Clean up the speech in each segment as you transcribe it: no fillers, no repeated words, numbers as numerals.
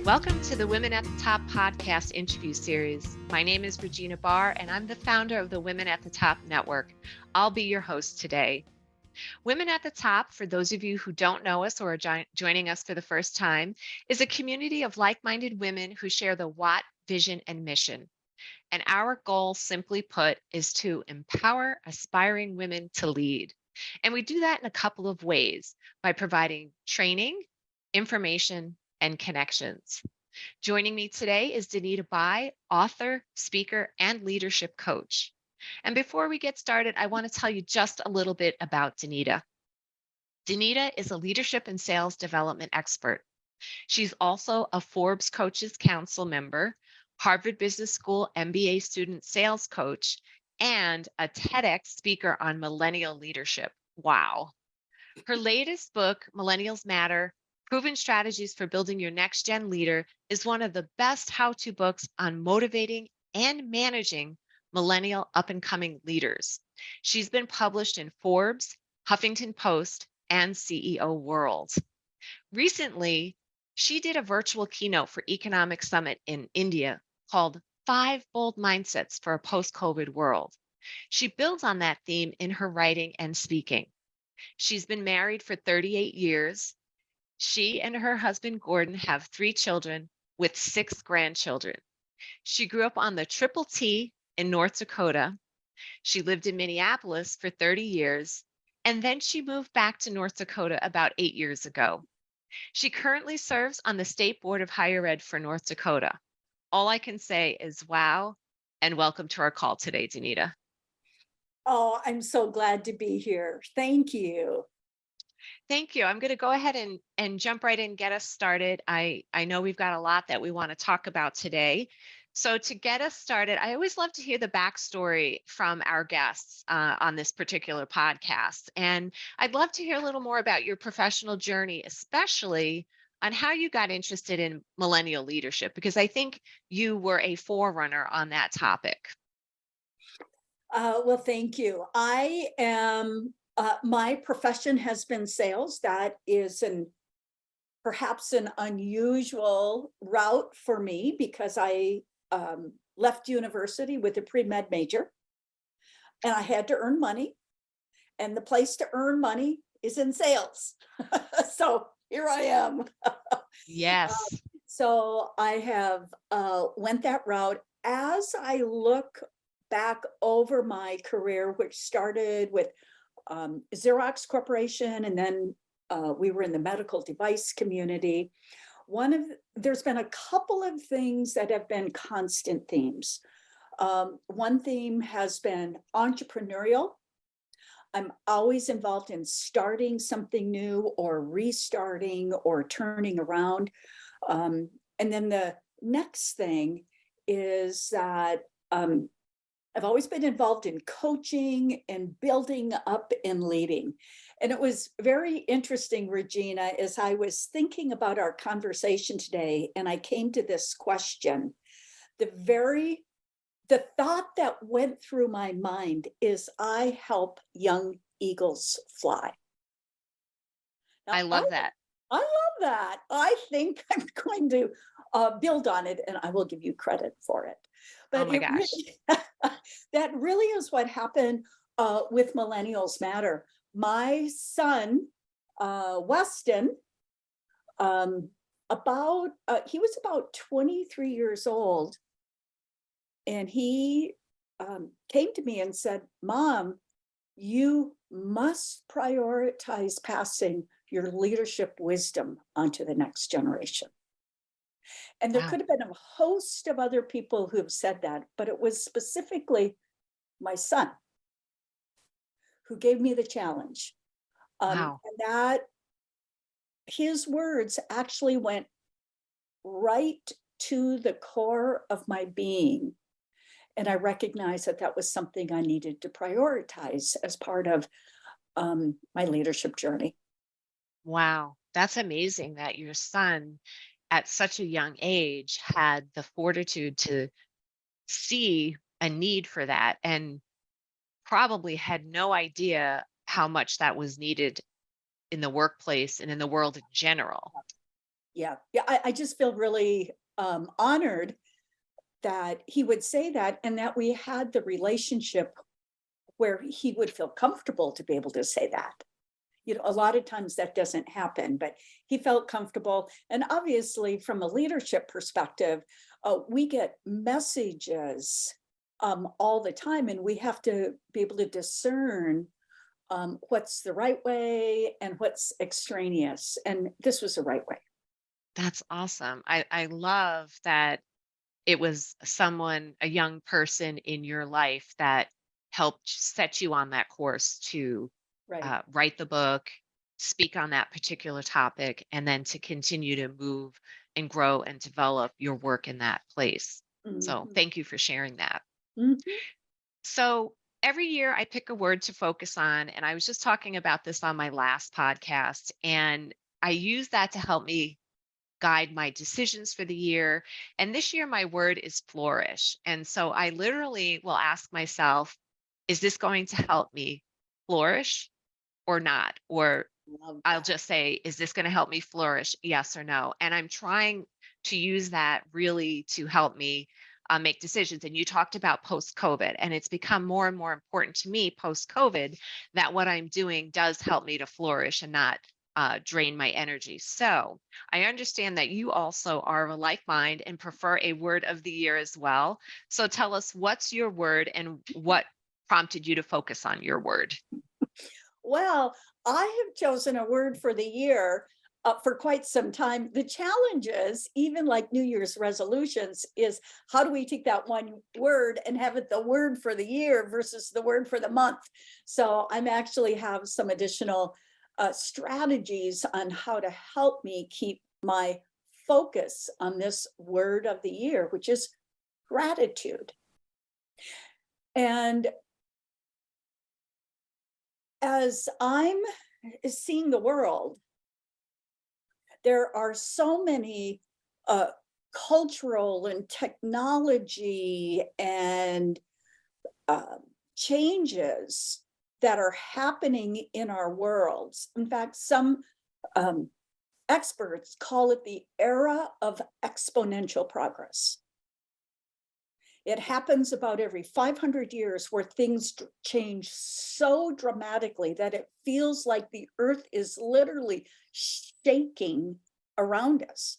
Welcome to the Women at the Top podcast interview series. My name is Regina Barr, and I'm the founder of the Women at the Top Network. I'll be your host today. Women at the Top, for those of you who don't know us or are joining us for the first time, is a community of like-minded women who share the what, vision, and mission. And our goal, simply put, is to empower aspiring women to lead. And we do that in a couple of ways by providing training, information, and connections. Joining me today is Danita Bye, author, speaker, and leadership coach. And before we get started, I want to tell you just a little bit about Danita. Danita is a leadership and sales development expert. She's also a Forbes Coaches Council member, Harvard Business School MBA student sales coach, and a TEDx speaker on millennial leadership. Wow. Her latest book, Millennials Matter: Proven Strategies for Building Your Next Gen Leader, is one of the best how-to books on motivating and managing millennial up-and-coming leaders. She's been published in Forbes, Huffington Post, and CEO World. Recently, she did a virtual keynote for Economic Summit in India called 5 Bold Mindsets for a Post-COVID World. She builds on that theme in her writing and speaking. She's been married for 38 years. She and her husband, Gordon, have 3 children with 6 grandchildren. She grew up on the Triple T in North Dakota. She lived in Minneapolis for 30 years, and then she moved back to North Dakota about 8 years ago. She currently serves on the State Board of Higher Ed for North Dakota. All I can say is wow, and welcome to our call today, Danita. Oh, I'm so glad to be here. Thank you. Thank you. I'm going to go ahead and jump right in and get us started. I know we've got a lot that we want to talk about today. So to get us started, I always love to hear the backstory from our guests on this particular podcast. And I'd love to hear a little more about your professional journey, especially on how you got interested in millennial leadership, because I think you were a forerunner on that topic. Well, thank you. I am, my profession has been sales. That is perhaps an unusual route for me because I left university with a pre-med major and I had to earn money. And the place to earn money is in sales. So here I am. Yes. So I have went that route. As I look back over my career, which started with Xerox Corporation, and then we were in the medical device community. There's been a couple of things that have been constant themes. One theme has been entrepreneurial. I'm always involved in starting something new or restarting or turning around. And then the next thing is that I've always been involved in coaching and building up and leading. And it was very interesting, Regina, as I was thinking about our conversation today, and I came to this question. The thought that went through my mind is I help young eagles fly. Now, I love that. I love that. I think I'm going to build on it, and I will give you credit for it. But Oh my gosh. that really is what happened with Millennials Matter. My son, Weston, he was about 23 years old, and he came to me and said, "Mom, you must prioritize passing your leadership wisdom onto the next generation." And there Wow. could have been a host of other people who have said that, but it was specifically my son who gave me the challenge. Wow. And that his words actually went right to the core of my being. And I recognized that that was something I needed to prioritize as part of my leadership journey. Wow. That's amazing that your son at such a young age had the fortitude to see a need for that and probably had no idea how much that was needed in the workplace and in the world in general. Yeah. Yeah. I just feel really honored that he would say that, and that we had the relationship where he would feel comfortable to be able to say that. A lot of times that doesn't happen, but he felt comfortable. And obviously, from a leadership perspective, we get messages all the time, and we have to be able to discern what's the right way and what's extraneous. And this was the right way. That's awesome. I love that it was someone, a young person in your life that helped set you on that course to Right. write the book, speak on that particular topic, and then to continue to move and grow and develop your work in that place. So Mhm. thank you for sharing that. Mhm. So every year I pick a word to focus on. And I was just talking about this on my last podcast. And I use that to help me guide my decisions for the year. And this year, my word is flourish. And so I literally will ask myself, is this going to help me flourish or not? Or Love I'll that. just say, is this going to help me flourish? Yes or no? And I'm trying to use that really to help me make decisions. And you talked about post COVID, and it's become more and more important to me post COVID that what I'm doing does help me to flourish and not drain my energy. So I understand that you also are a like mind and prefer a word of the year as well. So tell us, what's your word and what prompted you to focus on your word? Well, I have chosen a word for the year for quite some time. The challenges, even like New Year's resolutions, is how do we take that one word and have it the word for the year versus the word for the month? So I'm actually have some additional strategies on how to help me keep my focus on this word of the year, which is gratitude. And as I'm seeing the world, there are so many uh, cultural and technology and uh, changes that are happening in our worlds. In fact, some um, experts call it the era of exponential progress. It happens about every 500 years where things change so dramatically that it feels like the earth is literally shaking around us.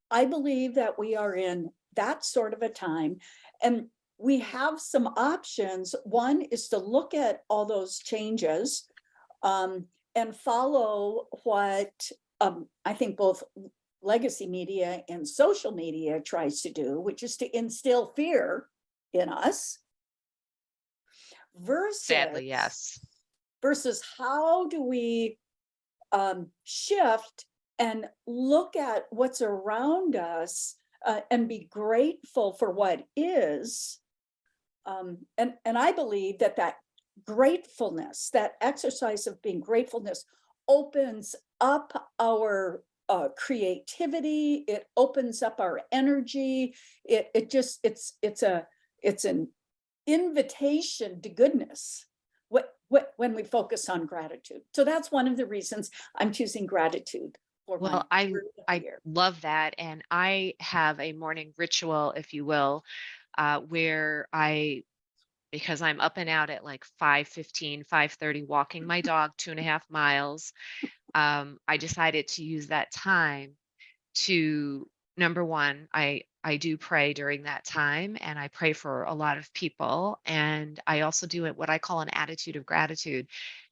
I believe that we are in that sort of a time, and we have some options. One is to look at all those changes and follow what I think both legacy media and social media tries to do, which is to instill fear in us versus Sadly, yes. how do we shift and look at what's around us and be grateful for what is. And I believe that that gratefulness, that exercise of being gratefulness, opens up our creativity. It opens up our energy. It just it's an invitation to goodness. When we focus on gratitude. So that's one of the reasons I'm choosing gratitude for my Well, I word of the I year. love that, and I have a morning ritual, if you will, where I because I'm up and out at like 5:15, 5:30, walking my dog 2.5 miles. I decided to use that time to number one, I do pray during that time, and I pray for a lot of people, and I also do it what I call an attitude of gratitude.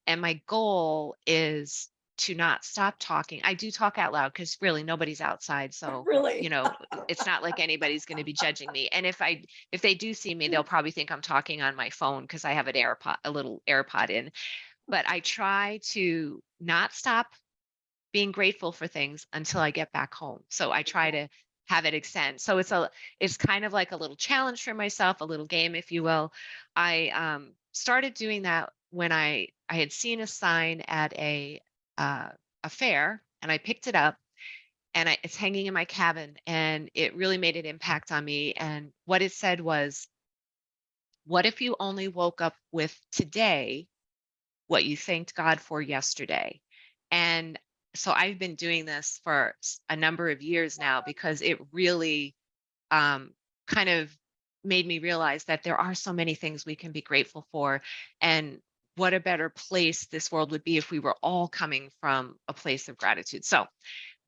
And my goal is to not stop talking. I do talk out loud because really nobody's outside, so Really. it's not like anybody's going to be judging me. And if they do see me, they'll probably think I'm talking on my phone because I have a little AirPod in. But I try to not stop being grateful for things until I get back home. So I try to have it extend. So it's kind of like a little challenge for myself, a little game, if you will. I started doing that when I had seen a sign at uh, a fair, and I picked it up, and it's hanging in my cabin, and it really made an impact on me. And what it said was, "What if you only woke up with today what you thanked God for yesterday?" And so I've been doing this for a number of years now because it really um, kind of made me realize that there are so many things we can be grateful for. And what a better place this world would be if we were all coming from a place of gratitude. So,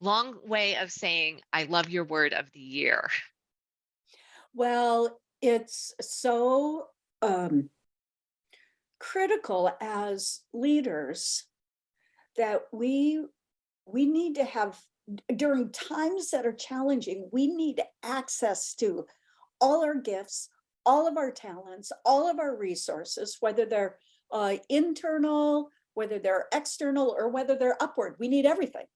long way of saying, I love your word of the year. Well, it's so critical as leaders that we need to have, during times that are challenging, we need access to all our gifts, all of our talents, all of our resources, whether they're internal, whether they're external, or whether they're upward. We need everything.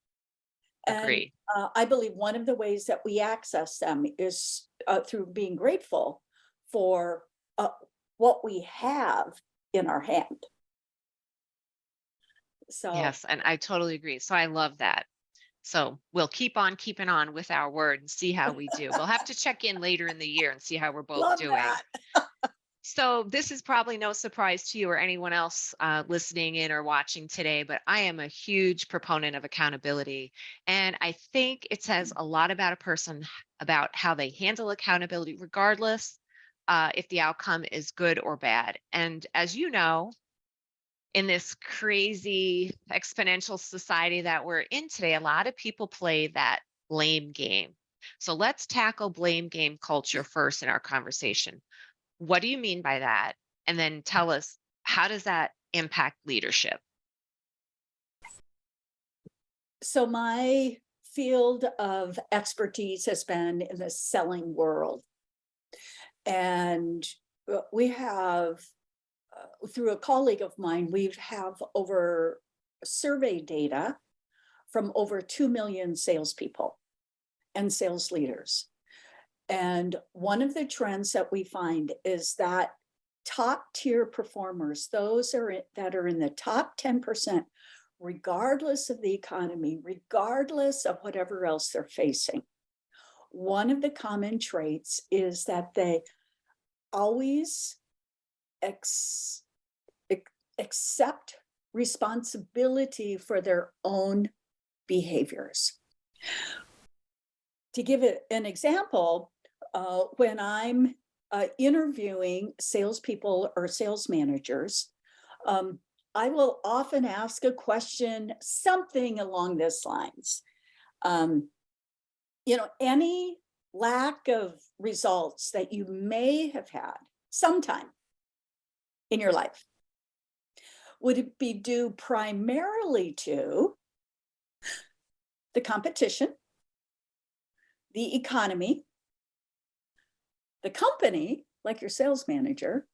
And Agree. I believe one of the ways that we access them is through being grateful for what we have in our hand. So, Yes. And I totally agree. So I love that. So we'll keep on keeping on with our word and see how we do. We'll have to check in later in the year and see how we're both love doing. that. So this is probably no surprise to you or anyone else listening in or watching today, but I am a huge proponent of accountability. And I think it says a lot about a person, about how they handle accountability, regardless if the outcome is good or bad. And as you know, in this crazy exponential society that we're in today, a lot of people play that blame game. So let's tackle blame game culture first in our conversation. What do you mean by that? And then tell us, how does that impact leadership? So my field of expertise has been in the selling world. And we have, through a colleague of mine, we have over survey data from over 2 million salespeople and sales leaders. And one of the trends that we find is that top tier performers, those that are in the top 10%, regardless of the economy, regardless of whatever else they're facing, one of the common traits is that they always accept responsibility for their own behaviors. To give it an example, when I'm interviewing salespeople or sales managers, I will often ask a question, something along this lines. Any lack of results that you may have had sometime in your life, would it be due primarily to the competition, the economy, the company, like your sales manager,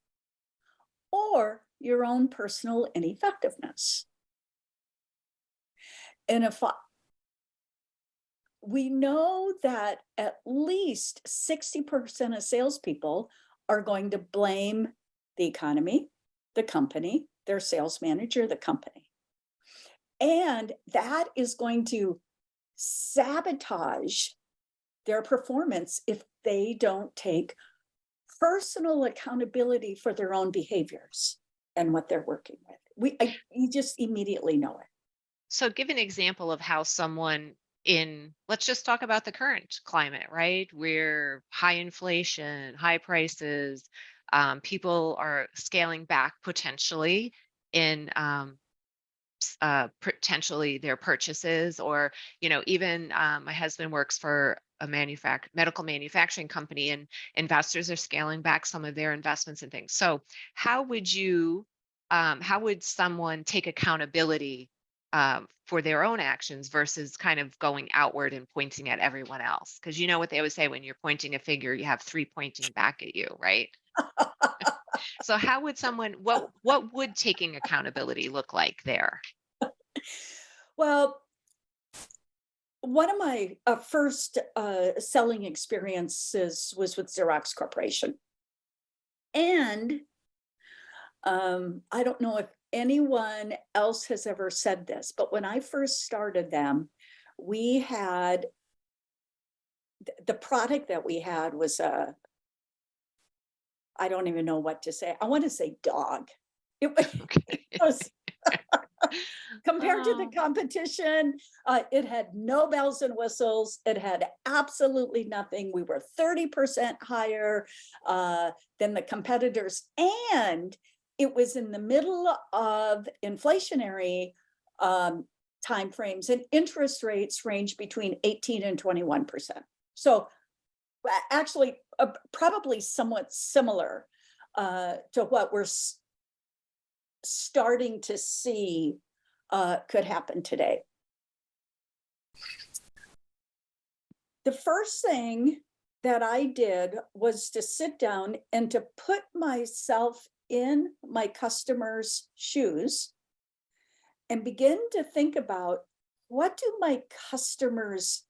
or your own personal ineffectiveness? And we know that at least 60% of salespeople are going to blame the economy, the company, their sales manager, the company. And that is going to sabotage their performance if they don't take personal accountability for their own behaviors and what they're working with. You just immediately know it. So give an example of how someone let's just talk about the current climate, right? Where high inflation, high prices, people are scaling back potentially in potentially their purchases, or even my husband works for a medical manufacturing company, and investors are scaling back some of their investments and things. So how would someone take accountability for their own actions versus kind of going outward and pointing at everyone else? Because you know what they always say, when you're pointing a finger, you have three pointing back at you, right? So how would someone, what would taking accountability look like there? Well, one of my first selling experiences was with Xerox Corporation. And I don't know if anyone else has ever said this, but when I first started them, we had the product that we had was I don't even know what to say. I want to say dog. It Okay. was Compared to the Oh, competition, it had no bells and whistles. It had absolutely nothing. We were 30% higher than the competitors. And it was in the middle of inflationary timeframes, and interest rates range between 18 and 21%. So actually, probably somewhat similar to what we're starting to see could happen today. The first thing that I did was to sit down and to put myself in my customers' shoes and begin to think about, what do my customers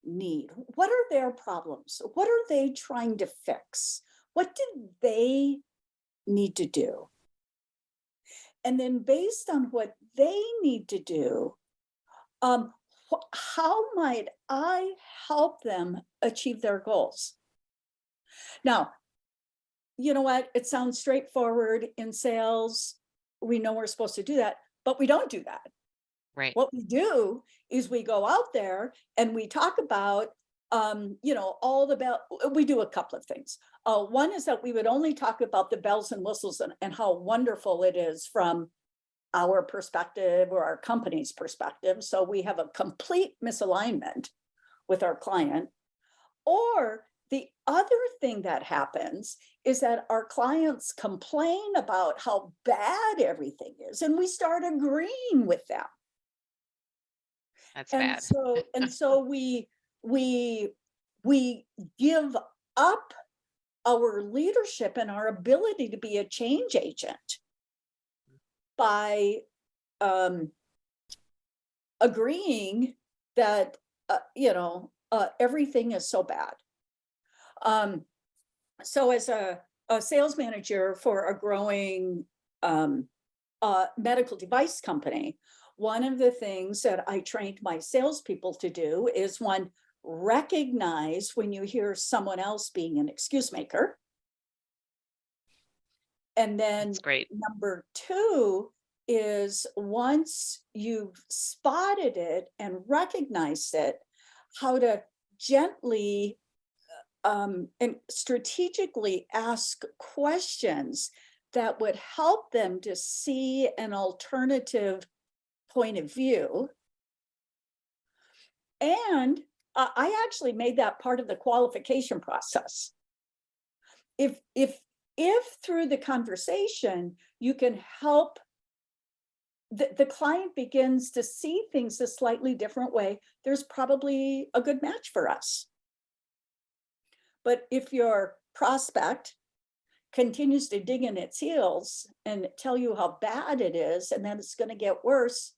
need? What are their problems? What are they trying to fix? What do they need to do? And then based on what they need to do, how might I help them achieve their goals? Now, you know what? It sounds straightforward in sales. We know we're supposed to do that, but we don't do that. right. What we do is we go out there and we talk about, all the we do a couple of things. One is that we would only talk about the bells and whistles and how wonderful it is from our perspective or our company's perspective. So we have a complete misalignment with our client. Or the other thing that happens is that our clients complain about how bad everything is, and we start agreeing with them. That's And bad. so we give up our leadership and our ability to be a change agent by agreeing that everything is so bad. So as a sales manager for a growing medical device company, one of the things that I trained my salespeople to do is, one, recognize when you hear someone else being an excuse maker. And then That's great. number two is, once you've spotted it and recognized it, how to gently and strategically ask questions that would help them to see an alternative point of view. And I actually made that part of the qualification process. If through the conversation you can help the client begins to see things a slightly different way, there's probably a good match for us. But if your prospect continues to dig in its heels and tell you how bad it is and then it's going to get worse,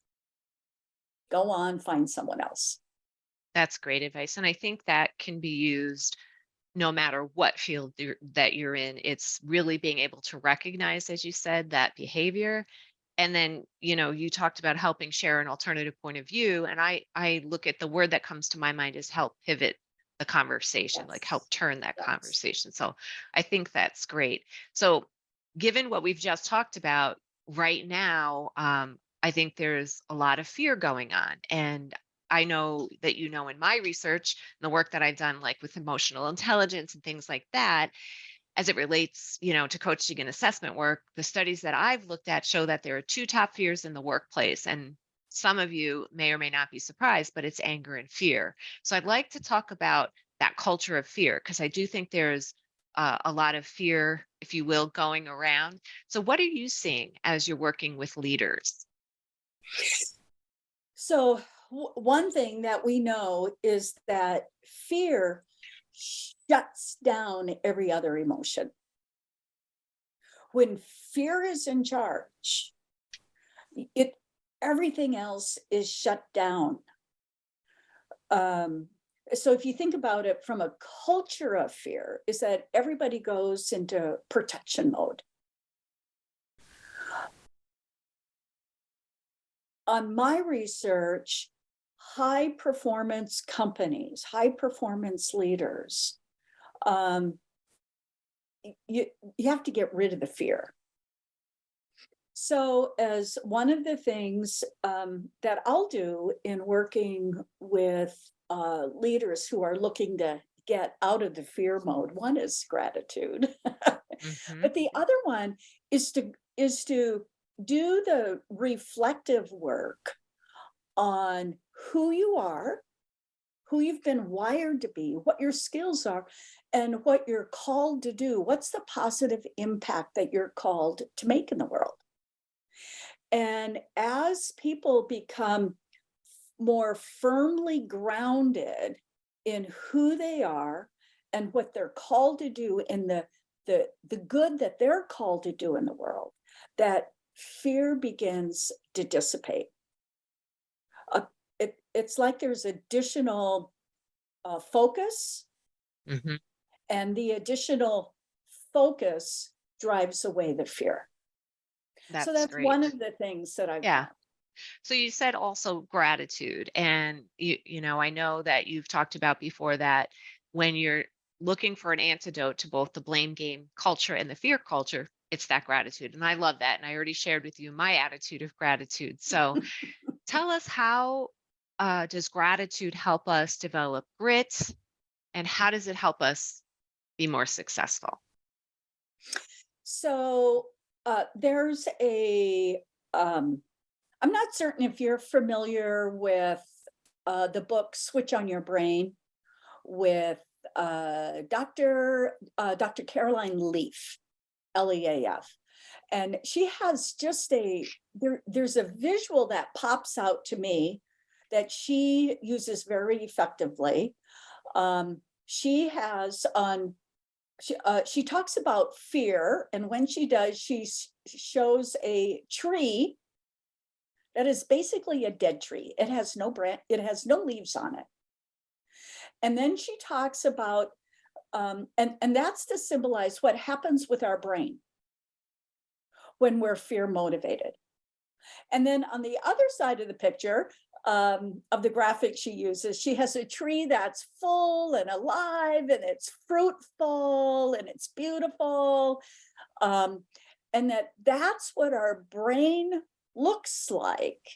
go on, find someone else. That's great advice. And I think that can be used no matter what field that you're in. It's really being able to recognize, as you said, that behavior. And then, you talked about helping share an alternative point of view. And I look at the word that comes to my mind is help pivot the conversation, like help Yes. turn that Yes. conversation. So I think that's great. So given what we've just talked about right now, I think there's a lot of fear going on. And I know that, in my research and the work that I've done, like with emotional intelligence and things like that, as it relates, to coaching and assessment work, the studies that I've looked at show that there are two top fears in the workplace. And some of you may or may not be surprised, but it's anger and fear. So I'd like to talk about that culture of fear, because I do think there's a lot of fear, if you will, going around. So what are you seeing as you're working with leaders? So one thing that we know is that fear shuts down every other emotion. When fear is in charge, everything else is shut down. So if you think about it from a culture of fear, is that everybody goes into protection mode. On my research, high performance companies, high performance leaders, you have to get rid of the fear. So, as one of the things that I'll do in working with leaders who are looking to get out of the fear mode, one is gratitude, Hmm. but the other one is to do the reflective work on who you are, who you've been wired to be, what your skills are, and what you're called to do. What's the positive impact that you're called to make in the world? And as people become more firmly grounded in who they are and what they're called to do in the good that they're called to do in the world, that fear begins to dissipate. It's like there's additional focus, Hmm. and the additional focus drives away the fear. So That's that's great. one of the things that I've Yeah. found. So you said also gratitude, and I know that you've talked about before that when you're looking for an antidote to both the blame game culture and the fear culture, it's that gratitude. And I love that. And I already shared with you my attitude of gratitude. So tell us, how does gratitude help us develop grit, and how does it help us be more successful? So there's um, I'm not certain if you're familiar with the book Switch on Your Brain with Dr. Caroline Leaf, Leaf. And she has just there's a visual that pops out to me that she uses very effectively. She has on she talks about fear, and when she does, shows a tree that is basically a dead tree. It has no branch, it has no leaves on it. And then she talks about, and that's to symbolize what happens with our brain when we're fear motivated. And then on the other side of the picture, of the graphic she uses, she has a tree that's full and alive, and it's fruitful and it's beautiful. Um, and that's what our brain looks like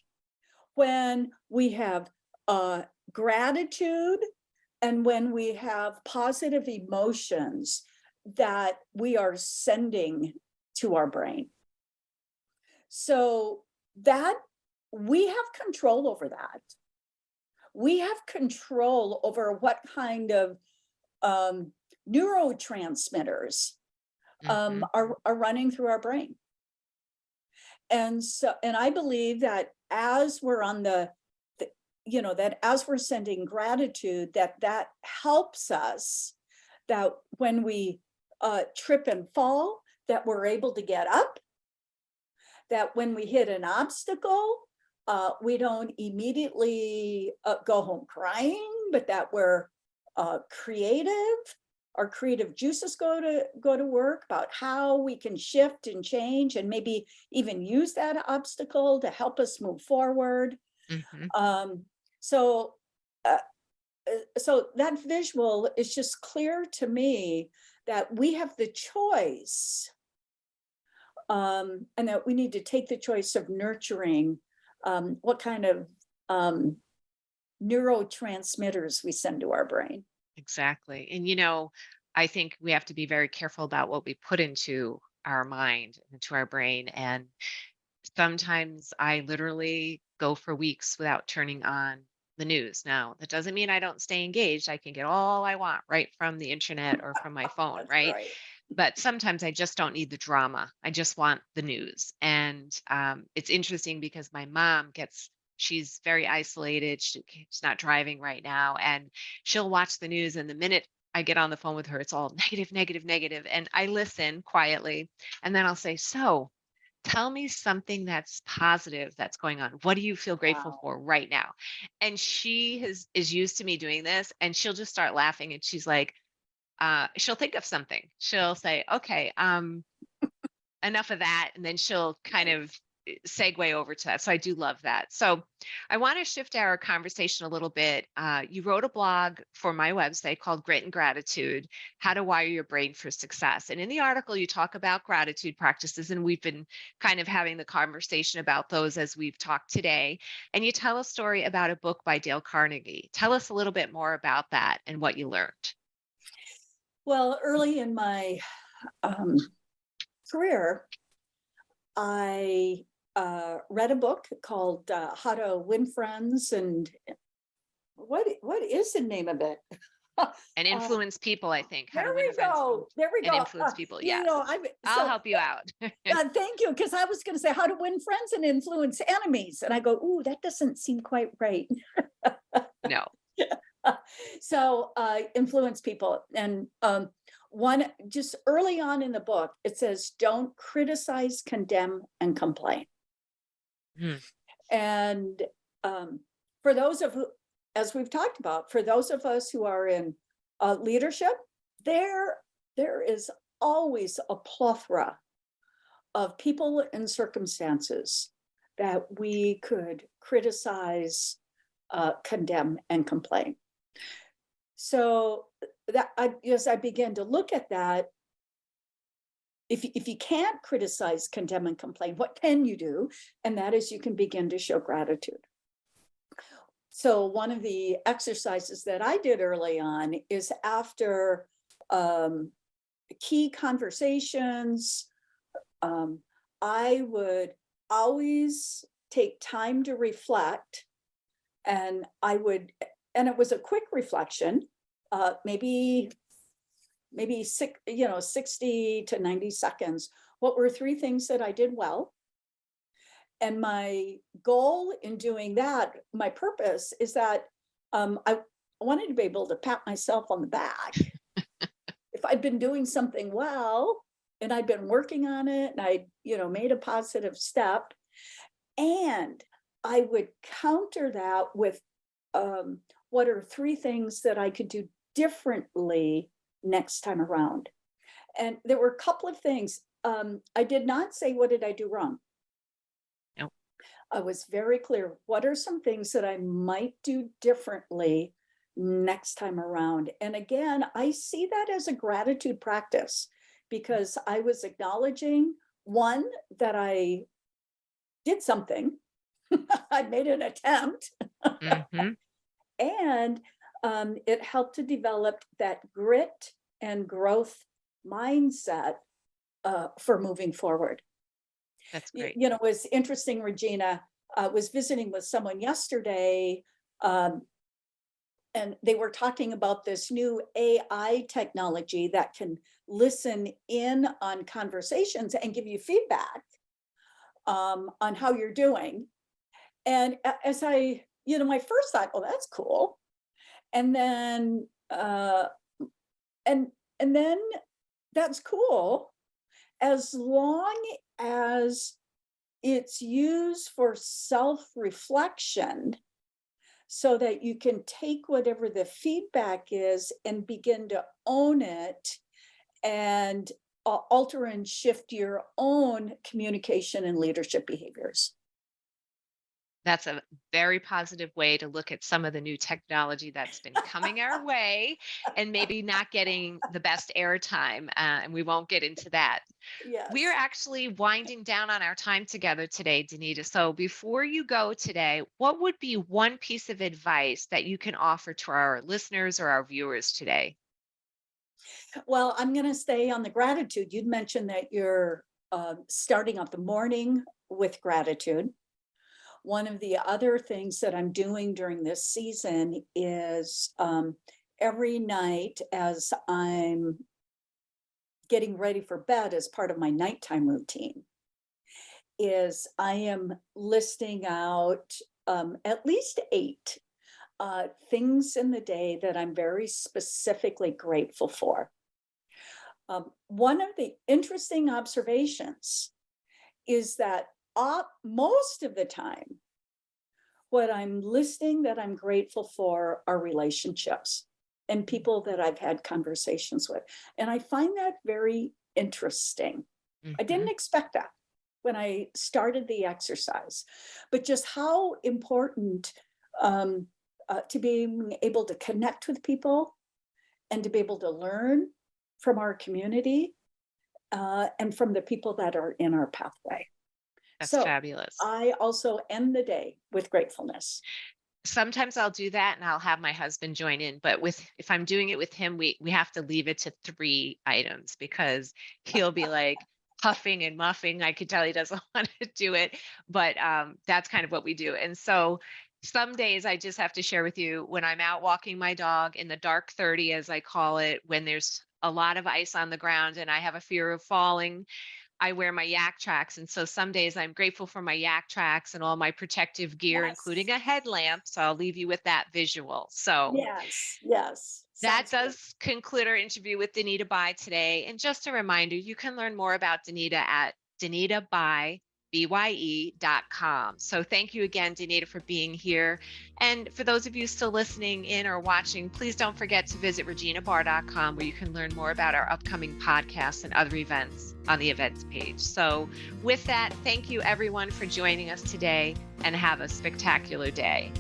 when we have gratitude and when we have positive emotions that we are sending to our brain. So that we have control over that. We have control over what kind of um, neurotransmitters Hmm. are running through our brain. And so, and I believe that as we're on that as we're sending gratitude, that helps us, that when we trip and fall, that we're able to get up, that when we hit an obstacle, we don't immediately go home crying, but that we're creative. Our creative juices go to work about how we can shift and change, and maybe even use that obstacle to help us move forward. Hmm. Um, so, uh, so that visual is just clear to me that we have the choice, and that we need to take the choice of nurturing what kind of um, neurotransmitters we send to our brain. Exactly. And, I think we have to be very careful about what we put into our mind, into our brain. And sometimes I literally go for weeks without turning on the news. Now, that doesn't mean I don't stay engaged. I can get all I want right from the internet or from my phone, That's right? right. But sometimes I just don't need the drama. I just want the news. And it's interesting because my mom she's very isolated. She's not driving right now. And she'll watch the news. And the minute I get on the phone with her, it's all negative, negative, negative. And I listen quietly. And then I'll say, "So, tell me something that's positive that's going on. What do you feel grateful Wow. for right now?" And she is used to me doing this, and she'll just start laughing, and she's like, she'll think of something. She'll say, "Okay, enough of that," and then she'll kind of segue over to that. So I do love that. So I want to shift our conversation a little bit. You wrote a blog for my website called Grit and Gratitude: How to Wire Your Brain for Success. And in the article, you talk about gratitude practices, and we've been kind of having the conversation about those as we've talked today. And you tell a story about a book by Dale Carnegie. Tell us a little bit more about that and what you learned. Well, early in my career, I read a book called How to Win Friends, and what is the name of it? And influence people, I think. How There to win we friends go. There we and go. influence people. You Yes. know, I'll help you out. thank you, because I was going to say how to win friends and influence enemies, and I go, ooh, that doesn't seem quite right. No. So influence people. And one, just early on in the book, it says, don't criticize, condemn, and complain. Hmm. And for those of who, as we've talked about, for those of us who are in leadership, there is always a plethora of people and circumstances that we could criticize, condemn, and complain. So that as I began to look at that, if you can't criticize, condemn, and complain, what can you do? And that is, you can begin to show gratitude. So one of the exercises that I did early on is, after key conversations, I would always take time to reflect, and and it was a quick reflection, maybe 60 to 90 seconds. What were 3 things that I did well? And my goal in doing that, my purpose, is that I wanted to be able to pat myself on the back. If I'd been doing something well and I'd been working on it, and I, made a positive step, and I would counter that with what are 3 things that I could do differently next time around. And there were a couple of things. I did not say, what did I do wrong? No. I was very clear. What are some things that I might do differently next time around? And again, I see that as a gratitude practice, because I was acknowledging, one, that I did something. I made an attempt. Mm-hmm. And it helped to develop that grit and growth mindset for moving forward. That's great. It was interesting, Regina. Was visiting with someone yesterday, and they were talking about this new AI technology that can listen in on conversations and give you feedback on how you're doing. And as my first thought, oh, that's cool. And then, and then that's cool, as long as it's used for self-reflection, so that you can take whatever the feedback is and begin to own it, and alter and shift your own communication and leadership behaviors. That's a very positive way to look at some of the new technology that's been coming our way, and maybe not getting the best airtime. And we won't get into that. Yes. We are actually winding down on our time together today, Danita. So before you go today, what would be one piece of advice that you can offer to our listeners or our viewers today? Well, I'm going to stay on the gratitude. You'd mentioned that you're starting out the morning with gratitude. One of the other things that I'm doing during this season is every night, as I'm getting ready for bed, as part of my nighttime routine, is I am listing out at least 8 things in the day that I'm very specifically grateful for. One of the interesting observations is that most of the time, what I'm listing that I'm grateful for are relationships and people that I've had conversations with. And I find that very interesting. I didn't expect that. when I started the exercise, but just how important to being able to connect with people and to be able to learn from our community and from the people that are in our pathway. That's So fabulous. I also end the day with gratefulness. Sometimes I'll do that and I'll have my husband join in, but if I'm doing it with him, we have to leave it to 3 items because he'll be like huffing and muffing. I could tell he doesn't want to do it, but that's kind of what we do. And so some days I just have to share with you when I'm out walking my dog in the dark 30, as I call it, when there's a lot of ice on the ground and I have a fear of falling, I wear my yak tracks. And so some days I'm grateful for my yak tracks and all my protective gear, including Yes, a headlamp. So I'll leave you with that visual. So yes, yes. that Sounds good. does conclude our interview with Danita Bye today. And just a reminder, you can learn more about Danita at DanitaBye.com. So thank you again, Danita, for being here. And for those of you still listening in or watching, please don't forget to visit reginabarr.com, where you can learn more about our upcoming podcasts and other events on the events page. So with that, thank you everyone for joining us today, and have a spectacular day.